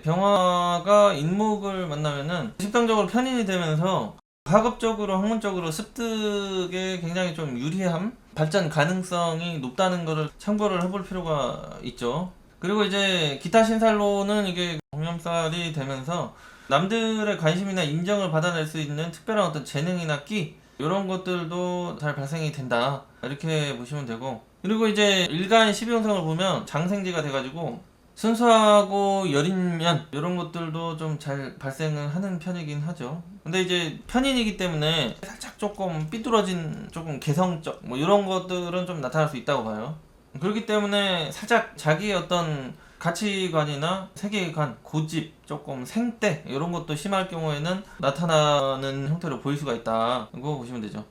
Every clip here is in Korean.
병화가 인목을 만나면은 식성적으로 편인이 되면서 학업적으로 학문적으로 습득에 굉장히 좀 유리함, 발전 가능성이 높다는 것을 참고를 해볼 필요가 있죠. 그리고 이제 기타 신살로는 이게 공염살이 되면서 남들의 관심이나 인정을 받아낼 수 있는 특별한 어떤 재능이나 끼 이런 것들도 잘 발생이 된다, 이렇게 보시면 되고, 그리고 이제 일간 12형성을 보면 장생지가 돼가지고 순수하고 여린 면 이런 것들도 좀 잘 발생을 하는 편이긴 하죠. 근데 이제 편인이기 때문에 살짝 조금 삐뚤어진, 조금 개성적 뭐 이런 것들은 좀 나타날 수 있다고 봐요. 그렇기 때문에 살짝 자기의 어떤 가치관이나 세계관, 고집, 조금 생떼 이런 것도 심할 경우에는 나타나는 형태로 보일 수가 있다고 보시면 되죠.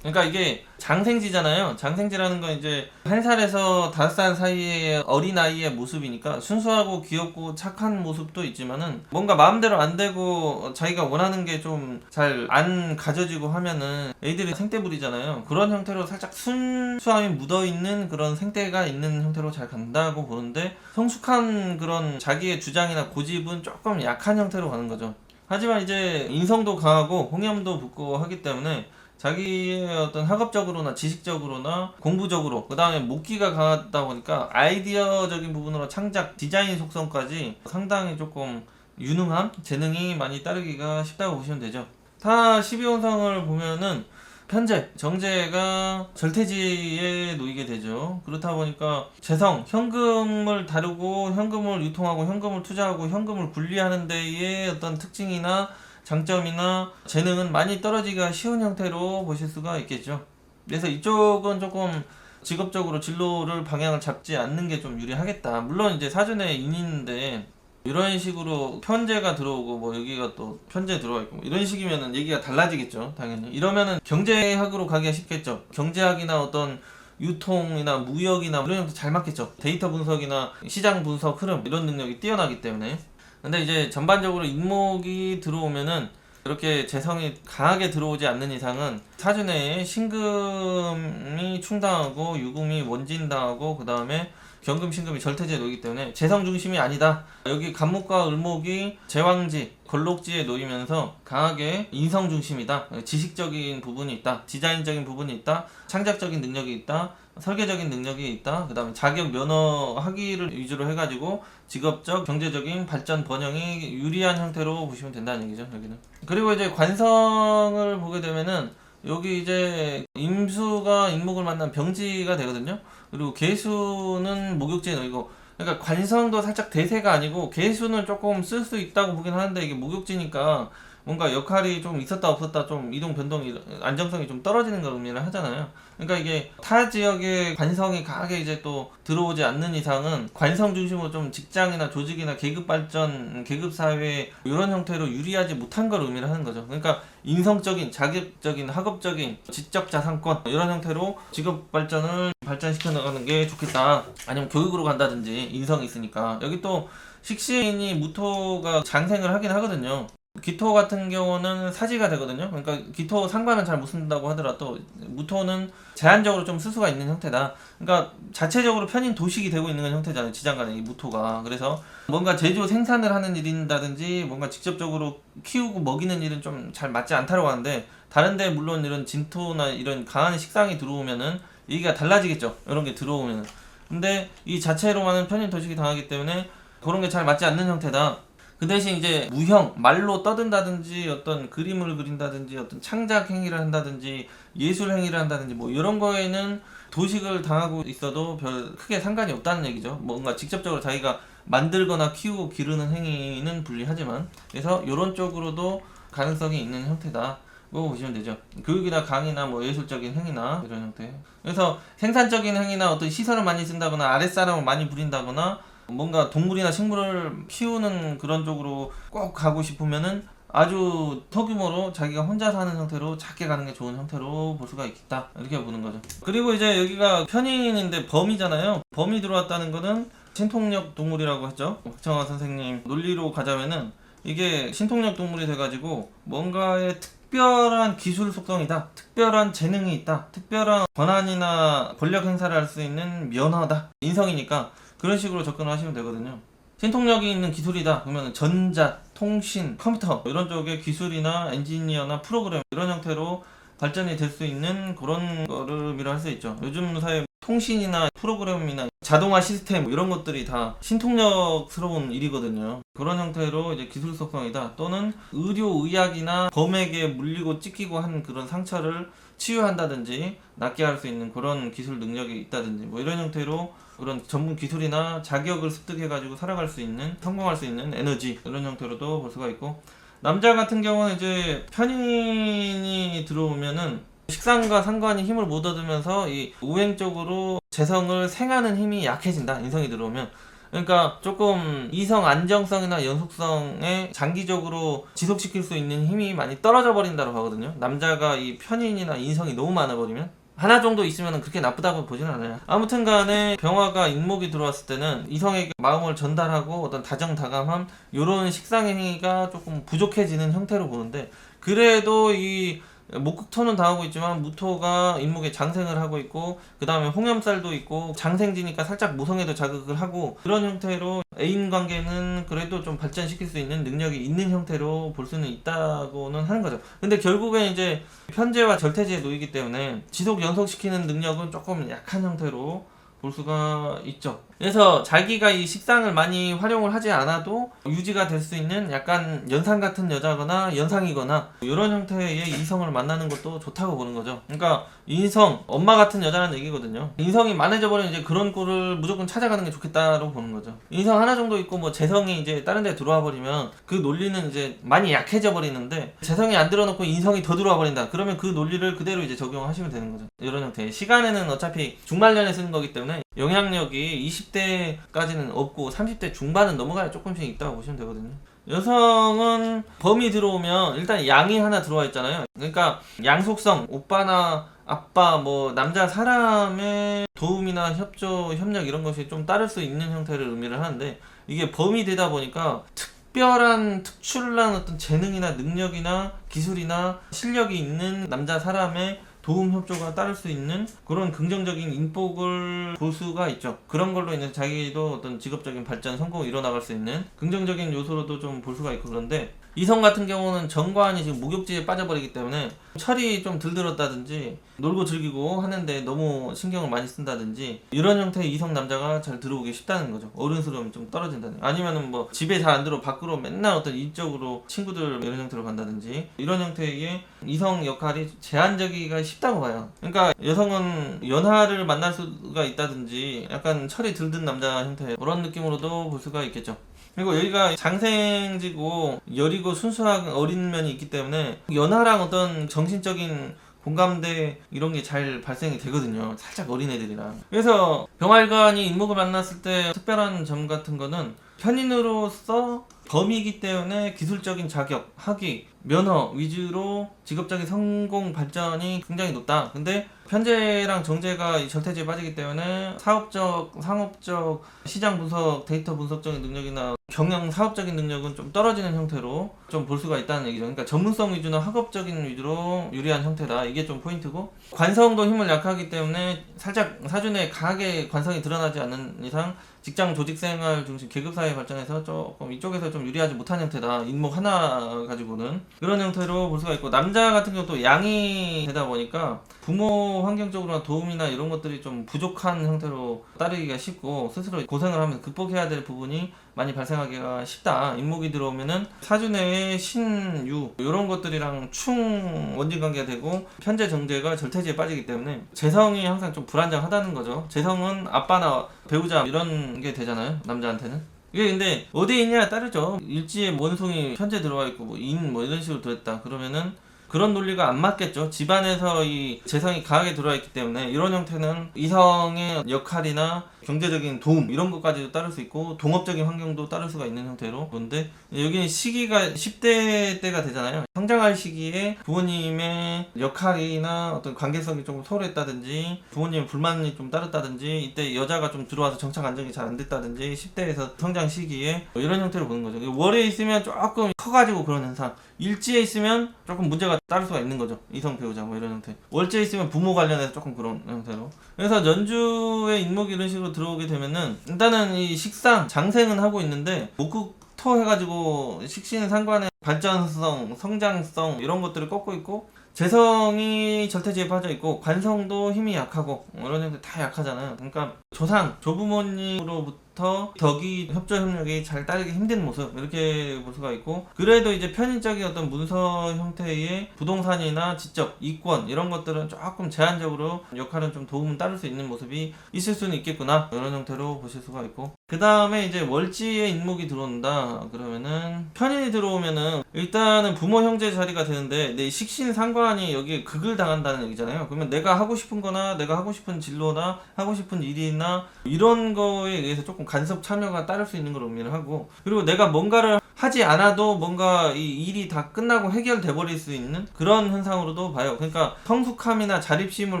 그러니까 이게 장생지잖아요. 장생지라는 건 이제 1살에서 5살 사이의 어린아이의 모습이니까 순수하고 귀엽고 착한 모습도 있지만은 뭔가 마음대로 안 되고 자기가 원하는 게 좀 잘 안 가져지고 하면은 애들이 생떼 부리잖아요. 그런 형태로 살짝 순수함이 묻어있는 그런 생떼가 있는 형태로 잘 간다고 보는데, 성숙한 그런 자기의 주장이나 고집은 조금 약한 형태로 가는 거죠. 하지만 이제 인성도 강하고 홍염도 붙고 하기 때문에 자기의 어떤 학업적으로나 지식적으로나 공부적으로, 그 다음에 목기가 강하다 보니까 아이디어적인 부분으로 창작, 디자인 속성까지 상당히 조금 유능함, 재능이 많이 따르기가 쉽다고 보시면 되죠. 타 12혼성을 보면은 현재 정제가 절퇴지에 놓이게 되죠. 그렇다 보니까 재성, 현금을 다루고 현금을 유통하고 현금을 투자하고 현금을 분리하는 데의 어떤 특징이나 장점이나 재능은 많이 떨어지기가 쉬운 형태로 보실 수가 있겠죠. 그래서 이쪽은 조금 직업적으로 진로를 방향을 잡지 않는 게 좀 유리하겠다. 물론 이제 사전에 인인데 이런 식으로 편제가 들어오고 뭐 여기가 또 편제 들어와 있고 뭐 이런 식이면은 얘기가 달라지겠죠. 당연히 이러면은 경제학으로 가기가 쉽겠죠. 경제학이나 어떤 유통이나 무역이나 이런 것도 잘 맞겠죠. 데이터 분석이나 시장 분석 흐름 이런 능력이 뛰어나기 때문에. 근데 이제 전반적으로 인목이 들어오면은 이렇게 재성이 강하게 들어오지 않는 이상은 사전에 신금이 충당하고 유금이 원진당하고 그 다음에 경금 신금이 절퇴지에 놓이기 때문에 재성 중심이 아니다. 여기 간목과 을목이 제왕지, 걸록지에 놓이면서 강하게 인성 중심이다. 지식적인 부분이 있다. 디자인적인 부분이 있다. 창작적인 능력이 있다. 설계적인 능력이 있다. 그 다음에 자격 면허 학위를 위주로 해가지고 직업적, 경제적인 발전 번영이 유리한 형태로 보시면 된다는 얘기죠. 여기는. 그리고 이제 관성을 보게 되면은 여기 이제 임수가 인목을 만난 병지가 되거든요. 그리고 계수는 목욕지에 놓이고, 그러니까 관성도 살짝 대세가 아니고 계수는 조금 쓸 수 있다고 보긴 하는데 이게 목욕지니까 뭔가 역할이 좀 있었다 없었다 좀 이동 변동이 안정성이 좀 떨어지는 걸 의미를 하잖아요. 그러니까 이게 타 지역의 관성이 강하게 이제 또 들어오지 않는 이상은 관성 중심으로 좀 직장이나 조직이나 계급 발전, 계급 사회 이런 형태로 유리하지 못한 걸 의미를 하는 거죠. 그러니까 인성적인, 자격적인, 학업적인, 지적 자산권 이런 형태로 직업 발전을 발전시켜 나가는 게 좋겠다. 아니면 교육으로 간다든지 인성이 있으니까. 여기 또 식신이 무토가 장생을 하긴 하거든요. 기토 같은 경우는 사지가 되거든요. 그러니까 기토 상관은 잘 못 쓴다고 하더라도 무토는 제한적으로 좀 쓸 수가 있는 형태다. 그러니까 자체적으로 편인 도식이 되고 있는 형태잖아요. 지장간에 이 무토가. 그래서 뭔가 제조 생산을 하는 일이라든지 뭔가 직접적으로 키우고 먹이는 일은 좀 잘 맞지 않다고 하는데, 다른데 물론 이런 진토나 이런 강한 식상이 들어오면은 얘기가 달라지겠죠. 이런 게 들어오면은. 근데 이 자체로만은 편인 도식이 당하기 때문에 그런 게 잘 맞지 않는 형태다. 그 대신 이제 무형, 말로 떠든다든지 어떤 그림을 그린다든지 어떤 창작 행위를 한다든지 예술 행위를 한다든지 뭐 이런 거에는 도식을 당하고 있어도 별 크게 상관이 없다는 얘기죠. 뭔가 직접적으로 자기가 만들거나 키우고 기르는 행위는 불리하지만, 그래서 이런 쪽으로도 가능성이 있는 형태다. 고 보시면 되죠. 교육이나 강의나 뭐 예술적인 행위나 이런 형태. 그래서 생산적인 행위나 어떤 시설을 많이 쓴다거나 아랫사람을 많이 부린다거나 뭔가 동물이나 식물을 키우는 그런 쪽으로 꼭 가고 싶으면은 아주 소규모로 자기가 혼자 사는 형태로 작게 가는 게 좋은 형태로 볼 수가 있겠다, 이렇게 보는 거죠. 그리고 이제 여기가 편인인데 범이잖아요. 범이 들어왔다는 거는 신통력 동물이라고 했죠. 박정화 선생님 논리로 가자면은 이게 신통력 동물이 돼가지고 뭔가의 특별한 기술 속성이다, 특별한 재능이 있다, 특별한 권한이나 권력 행사를 할 수 있는 면허다, 인성이니까 그런 식으로 접근을 하시면 되거든요. 신통력이 있는 기술이다 그러면 전자, 통신, 컴퓨터 이런 쪽의 기술이나 엔지니어나 프로그램 이런 형태로 발전이 될 수 있는 그런 거름이라 할 수 있죠. 요즘 사회 통신이나 프로그램이나 자동화 시스템 이런 것들이 다 신통력스러운 일이거든요. 그런 형태로 이제 기술 속성이다 또는 의료 의학이나 범에게 물리고 찢기고 한 그런 상처를 치유한다든지 낫게 할 수 있는 그런 기술 능력이 있다든지 뭐 이런 형태로 그런 전문 기술이나 자격을 습득해 가지고 살아갈 수 있는 성공할 수 있는 에너지 이런 형태로도 볼 수가 있고, 남자 같은 경우는 이제 편인이 들어오면은 식상과 상관이 힘을 못 얻으면서 이 우행적으로 재성을 생하는 힘이 약해진다. 인성이 들어오면. 그러니까 조금 이성 안정성이나 연속성에 장기적으로 지속시킬 수 있는 힘이 많이 떨어져 버린다고 하거든요. 남자가 이 편인이나 인성이 너무 많아 버리면 하나 정도 있으면 그렇게 나쁘다고 보지는 않아요. 아무튼 간에 병화가 인목이 들어왔을 때는 이성에게 마음을 전달하고 어떤 다정다감함 요런 식상의 행위가 조금 부족해지는 형태로 보는데, 그래도 이 목극토는 당하고 있지만 무토가 인목에 장생을 하고 있고 그 다음에 홍염살도 있고 장생지니까 살짝 모성애도 자극을 하고 그런 형태로 애인 관계는 그래도 좀 발전시킬 수 있는 능력이 있는 형태로 볼 수는 있다고는 하는 거죠. 근데 결국엔 이제 편재와 절퇴지에 놓이기 때문에 지속 연속시키는 능력은 조금 약한 형태로 볼 수가 있죠. 그래서 자기가 이 식상을 많이 활용을 하지 않아도 유지가 될 수 있는 약간 연상 같은 여자거나 연상이거나 이런 형태의 이성을 만나는 것도 좋다고 보는 거죠. 그러니까 인성, 엄마 같은 여자라는 얘기거든요. 인성이 많아져 버리면 이제 그런 꼴을 무조건 찾아가는 게 좋겠다고 보는 거죠. 인성 하나 정도 있고 뭐 재성이 이제 다른 데 들어와 버리면 그 논리는 이제 많이 약해져 버리는데, 재성이 안 들어놓고 인성이 더 들어와 버린다. 그러면 그 논리를 그대로 이제 적용하시면 되는 거죠. 이런 형태. 시간에는 어차피 중말년에 쓰는 거기 때문에 영향력이 20대까지는 없고 30대 중반은 넘어가야 조금씩 있다고 보시면 되거든요. 여성은 범이 들어오면 일단 양이 하나 들어와 있잖아요. 그러니까 양속성, 오빠나 아빠, 뭐 남자 사람의 도움이나 협력 이런 것이 좀 따를 수 있는 형태를 의미를 하는데, 이게 범이 되다 보니까 특별한 특출난 어떤 재능이나 능력이나 기술이나 실력이 있는 남자 사람의 도움 협조가 따를 수 있는 그런 긍정적인 인복을 볼 수가 있죠. 그런 걸로 인해서 자기도 어떤 직업적인 발전, 성공을 이뤄나갈 수 있는 긍정적인 요소로도 좀 볼 수가 있고, 그런데 이성 같은 경우는 정관이 지금 목욕지에 빠져버리기 때문에 철이 좀 들들었다든지 놀고 즐기고 하는데 너무 신경을 많이 쓴다든지 이런 형태의 이성 남자가 잘 들어오기 쉽다는 거죠. 어른스러움이 좀 떨어진다든지, 아니면은 뭐 집에 잘 안 들어 밖으로 맨날 어떤 일적으로 친구들 이런 형태로 간다든지 이런 형태의 이성 역할이 제한적이기가 쉽다고 봐요. 그러니까 여성은 연하를 만날 수가 있다든지 약간 철이 들든 남자 형태 그런 느낌으로도 볼 수가 있겠죠. 그리고 여기가 장생지고 여리고 순수한 어린 면이 있기 때문에 연하랑 어떤 정신적인 공감대 이런 게 잘 발생이 되거든요. 살짝 어린 애들이랑. 그래서 병활관이 인목을 만났을 때 특별한 점 같은 거는 편인으로서 범이기 때문에 기술적인 자격, 학위, 면허 위주로 직업적인 성공 발전이 굉장히 높다. 근데 편재랑 정재가 절퇴지에 빠지기 때문에 사업적, 상업적, 시장 분석, 데이터 분석적인 능력이나 경영 사업적인 능력은 좀 떨어지는 형태로 좀 볼 수가 있다는 얘기죠. 그러니까 전문성 위주나 학업적인 위주로 유리한 형태다. 이게 좀 포인트고, 관성도 힘을 약하기 때문에 살짝 사주에 강하게 관성이 드러나지 않는 이상 직장 조직생활 중심 계급사회 발전에서 조금 이쪽에서 좀 유리하지 못한 형태다. 인목 하나 가지고는 그런 형태로 볼 수가 있고, 남자 같은 경우도 양이 되다 보니까 부모 환경적으로 도움이나 이런 것들이 좀 부족한 형태로 따르기가 쉽고 스스로 고생을 하면서 극복해야 될 부분이 많이 발생하기가 쉽다. 인목이 들어오면은 사주 내에 신유 이런 것들이랑 충 원진 관계가 되고 편재 정재가 절퇴지에 빠지기 때문에 재성이 항상 좀 불안정하다는 거죠. 재성은 아빠나 배우자 이런 게 되잖아요, 남자한테는. 이게 근데 어디에 있냐에 따르죠. 일지에 원숭이 편재 들어와 있고 뭐 인 뭐 이런 식으로 들어있다 그러면은 그런 논리가 안 맞겠죠. 집안에서 이 재성이 강하게 들어와 있기 때문에 이런 형태는 이성의 역할이나 경제적인 도움 이런 것까지도 따를 수 있고 동업적인 환경도 따를 수가 있는 형태로. 그런데 여기는 시기가 10대 때가 되잖아요. 성장할 시기에 부모님의 역할이나 어떤 관계성이 조금 소홀했다든지 부모님의 불만이 좀 따랐다든지 이때 여자가 좀 들어와서 정착 안정이 잘 안 됐다든지 10대에서 성장 시기에 이런 형태로 보는 거죠. 월에 있으면 조금 커가지고 그런 현상, 일지에 있으면 조금 문제가 따를 수가 있는 거죠. 이성 배우자 뭐 이런 형태. 월지에 있으면 부모 관련해서 조금 그런 형태로. 그래서 연주의 인목이 이런 식으로 들어오게 되면은 일단은 이 식상 장생은 하고 있는데 목국토 해가지고 식신 상관의 발전성, 성장성 이런 것들을 꺾고 있고, 재성이 절대지에 빠져 있고, 관성도 힘이 약하고, 이런 애들 다 약하잖아요. 그러니까 조상, 조부모님으로부터 덕이 협조 협력이 잘 따르기 힘든 모습, 이렇게 볼 수가 있고, 그래도 이제 편인적인 어떤 문서 형태의 부동산이나 지적, 이권 이런 것들은 조금 제한적으로 역할은 좀 도움을 따를 수 있는 모습이 있을 수는 있겠구나, 이런 형태로 보실 수가 있고, 그 다음에 이제 월지에 인목이 들어온다 그러면은, 편인이 들어오면은 일단은 부모 형제 자리가 되는데 내 식신 상관이 여기에 극을 당한다는 얘기잖아요. 그러면 내가 하고 싶은 거나 내가 하고 싶은 진로나 하고 싶은 일이나 이런 거에 의해서 조금 간섭 참여가 따를 수 있는 걸 의미를 하고, 그리고 내가 뭔가를 하지 않아도 뭔가 이 일이 다 끝나고 해결돼 버릴 수 있는 그런 현상으로도 봐요. 그러니까 성숙함이나 자립심을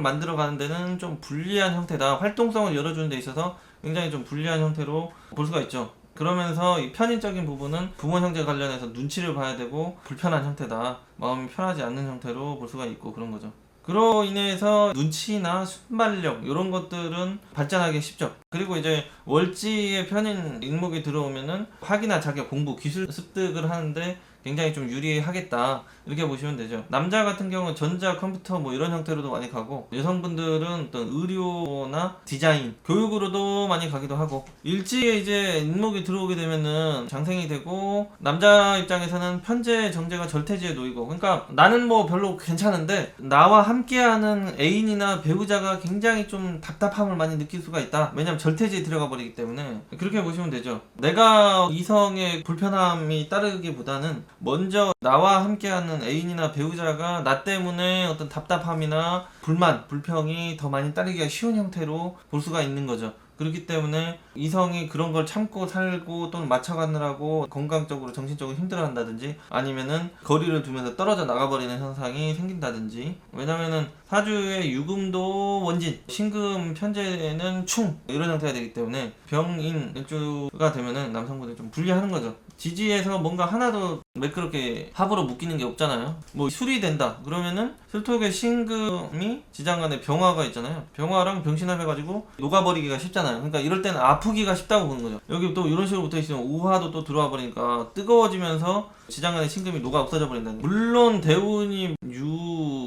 만들어 가는 데는 좀 불리한 형태다. 활동성을 열어주는 데 있어서 굉장히 좀 불리한 형태로 볼 수가 있죠. 그러면서 이 편인적인 부분은 부모 형제 관련해서 눈치를 봐야 되고 불편한 형태다, 마음이 편하지 않는 형태로 볼 수가 있고, 그런 거죠. 그로 인해서 눈치나 순발력 이런 것들은 발전하기 쉽죠. 그리고 이제 월지의 편인 인목이 들어오면은 학위나 자격, 공부, 기술 습득을 하는데 굉장히 좀 유리하겠다, 이렇게 보시면 되죠. 남자 같은 경우는 전자, 컴퓨터 뭐 이런 형태로도 많이 가고, 여성분들은 어떤 의료나 디자인, 교육으로도 많이 가기도 하고, 일지에 이제 인목이 들어오게 되면은 장생이 되고, 남자 입장에서는 편재, 정제가 절퇴지에 놓이고, 그러니까 나는 뭐 별로 괜찮은데 나와 함께하는 애인이나 배우자가 굉장히 좀 답답함을 많이 느낄 수가 있다. 왜냐면 절퇴지에 들어가 버리기 때문에. 그렇게 보시면 되죠. 내가 이성의 불편함이 따르기보다는 먼저 나와 함께하는 애인이나 배우자가 나 때문에 어떤 답답함이나 불만, 불평이 더 많이 따르기가 쉬운 형태로 볼 수가 있는 거죠. 그렇기 때문에 이성이 그런 걸 참고 살고 또는 맞춰가느라고 건강적으로 정신적으로 힘들어한다든지, 아니면은 거리를 두면서 떨어져 나가버리는 현상이 생긴다든지. 왜냐면은 사주의 유금도 원진, 신금 편제는 충, 이런 형태가 되기 때문에 병인 일주가 되면은 남성분들 좀 불리하는 거죠. 지지에서 뭔가 하나도 매끄럽게 합으로 묶이는 게 없잖아요. 뭐 술이 된다 그러면은 술톡의 신금이 지장간에 병화가 있잖아요. 병화랑 병신합해가지고 녹아버리기가 쉽잖아요. 그러니까 이럴 때는 아프기가 쉽다고 보는 거죠. 여기 또 이런 식으로 붙어있으면 우화도 또 들어와 버리니까 뜨거워지면서 지장간의 신금이 녹아 없어져 버린다는 거죠. 물론 대운이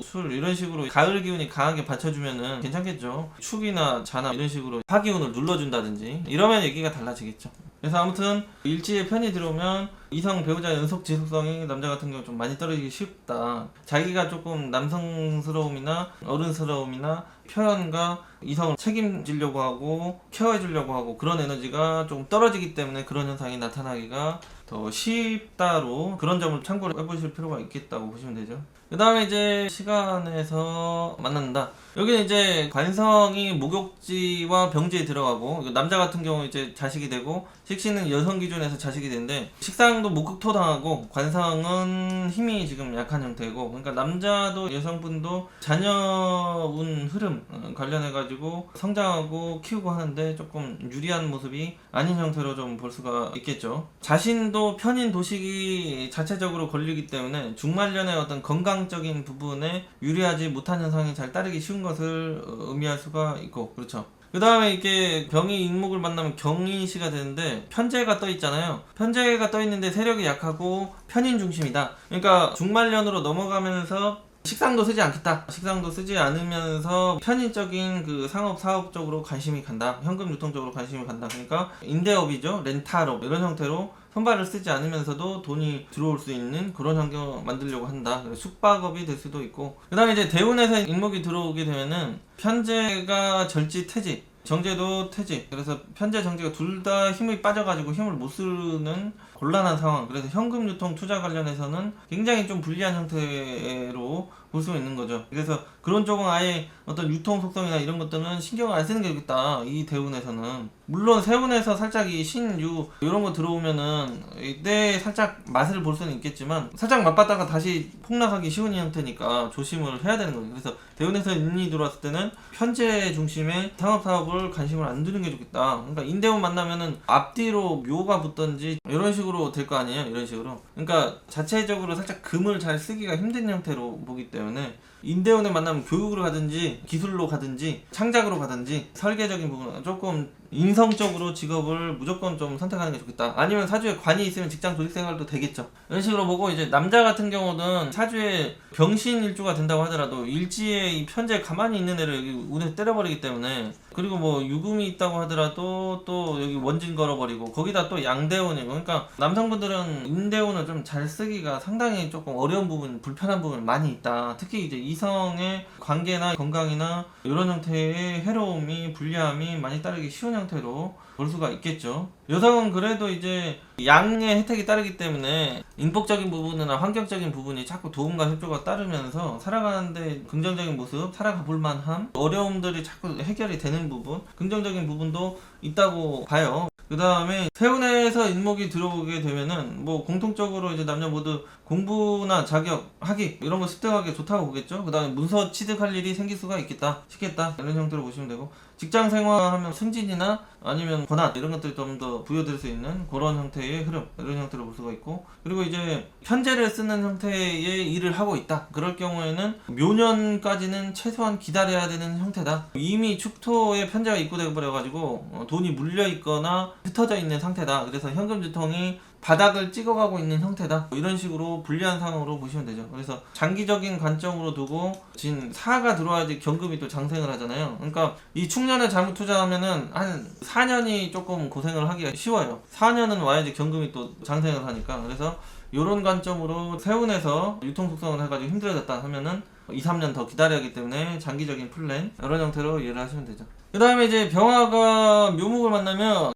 술 이런 식으로 가을 기운이 강하게 받쳐주면은 괜찮겠죠. 축이나 자나 이런 식으로 화기운을 눌러준다든지 이러면 얘기가 달라지겠죠. 그래서 아무튼 일지에 편이 들어오면 이성 배우자 연속 지속성이 남자 같은 경우 좀 많이 떨어지기 쉽다. 자기가 조금 남성스러움이나 어른스러움이나 표현과 이성을 책임지려고 하고 케어해주려고 하고 그런 에너지가 좀 떨어지기 때문에 그런 현상이 나타나기가 더 쉽다로, 그런 점을 참고를 해보실 필요가 있겠다고 보시면 되죠. 그 다음에 이제 시간에서 만난다. 여기는 이제 관성이 목욕지와 병지에 들어가고, 남자 같은 경우 이제 자식이 되고, 식신은 여성 기준에서 자식이 되는데, 식상도 목극토 당하고, 관성은 힘이 지금 약한 형태고, 그러니까 남자도 여성분도 자녀운 흐름 관련해가지고 성장하고 키우고 하는데 조금 유리한 모습이 아닌 형태로 좀 볼 수가 있겠죠. 자신도 편인 도식이 자체적으로 걸리기 때문에 중말년의 어떤 건강적인 부분에 유리하지 못한 현상이 잘 따르기 쉬운 것을 의미할 수가 있고, 그렇죠. 그 다음에 이렇게 병이 인목을 만나면 경인시가 되는데, 편재가 떠 있잖아요. 편재가 떠 있는데 세력이 약하고 편인 중심이다. 그러니까 중말년으로 넘어가면서 식상도 쓰지 않겠다. 식상도 쓰지 않으면서 편인적인 그 상업 사업 쪽으로 관심이 간다. 현금 유통 쪽으로 관심이 간다. 그러니까 임대업이죠. 렌탈업 이런 형태로 손발을 쓰지 않으면서도 돈이 들어올 수 있는 그런 환경을 만들려고 한다. 숙박업이 될 수도 있고. 그 다음에 이제 대운에서 인목이 들어오게 되면은 편재가 절지 태지, 정제도 태지. 그래서 편재 정제가 둘 다 힘이 빠져가지고 힘을 못 쓰는 곤란한 상황. 그래서 현금 유통 투자 관련해서는 굉장히 좀 불리한 형태로 볼 수 있는 거죠. 그래서 그런 쪽은 아예 어떤 유통 속성이나 이런 것들은 신경을 안 쓰는 게 좋겠다, 이 대운에서는. 물론 세운에서 살짝 이 신유 이런 거 들어오면은 이때 살짝 맛을 볼 수는 있겠지만, 살짝 맛봤다가 다시 폭락하기 쉬운 형태니까 조심을 해야 되는 거죠. 그래서 대운에서 인이 들어왔을 때는 편재 중심의 상업사업을 관심을 안 두는 게 좋겠다. 그러니까 인대운 만나면은 앞뒤로 묘가 붙던지 이런 식으로 될 거 아니에요. 이런 식으로. 그러니까 자체적으로 살짝 금을 잘 쓰기가 힘든 형태로 보기 때문에 인대운을 만나면 교육으로 가든지 기술로 가든지 창작으로 가든지 설계적인 부분 조금 인성적으로 직업을 무조건 좀 선택하는 게 좋겠다. 아니면 사주에 관이 있으면 직장 조직 생활도 되겠죠. 이런 식으로 보고 이제 남자 같은 경우는 사주에 병신일주가 된다고 하더라도 일지에 이 편제에 가만히 있는 애를 여기 운에서 때려버리기 때문에, 그리고 뭐 유금이 있다고 하더라도 또 여기 원진 걸어버리고 거기다 또 양대운이고, 그러니까 남성분들은 인대운을 좀 잘 쓰기가 상당히 조금 어려운 부분, 불편한 부분 많이 있다. 특히 이제 이성의 관계나 건강이나 이런 형태의 해로움이, 불리함이 많이 따르기 쉬운 형태로 볼 수가 있겠죠. 여성은 그래도 이제 양의 혜택이 따르기 때문에 인복적인 부분이나 환경적인 부분이 자꾸 도움과 협조가 따르면서 살아가는데 긍정적인 모습, 살아가 볼 만함, 어려움들이 자꾸 해결이 되는 부분, 긍정적인 부분도 있다고 봐요. 그 다음에 세운에서 인목이 들어오게 되면은 뭐 공통적으로 이제 남녀 모두 공부나 자격, 학위 이런 거 습득하기 좋다고 보겠죠. 그 다음에 문서 취득할 일이 생길 수가 있겠다, 쉽겠다, 이런 형태로 보시면 되고, 직장 생활하면 승진이나 아니면 권한 이런 것들이 좀 더 부여될 수 있는 그런 형태의 흐름, 이런 형태로 볼 수가 있고, 그리고 이제 현재를 쓰는 형태의 일을 하고 있다. 그럴 경우에는 묘년까지는 최소한 기다려야 되는 형태다. 이미 축토에 편제가 입고되어 버려가지고 돈이 물려 있거나 흩어져 있는 상태다. 그래서 현금 유통이 바닥을 찍어가고 있는 형태다. 이런 식으로 불리한 상황으로 보시면 되죠. 그래서 장기적인 관점으로 두고 진 사가 들어와야지 경금이 또 장생을 하잖아요. 그러니까 이 축년에 잘못 투자하면은 한 4년이 조금 고생을 하기가 쉬워요. 4년은 와야지 경금이 또 장생을 하니까. 그래서 이런 관점으로 세운에서 유통 속성을 해가지고 힘들어졌다 하면은 2, 3년 더 기다려야 하기 때문에 장기적인 플랜, 이런 형태로 이해를 하시면 되죠. 그 다음에 이제 병화가 묘목을 만나면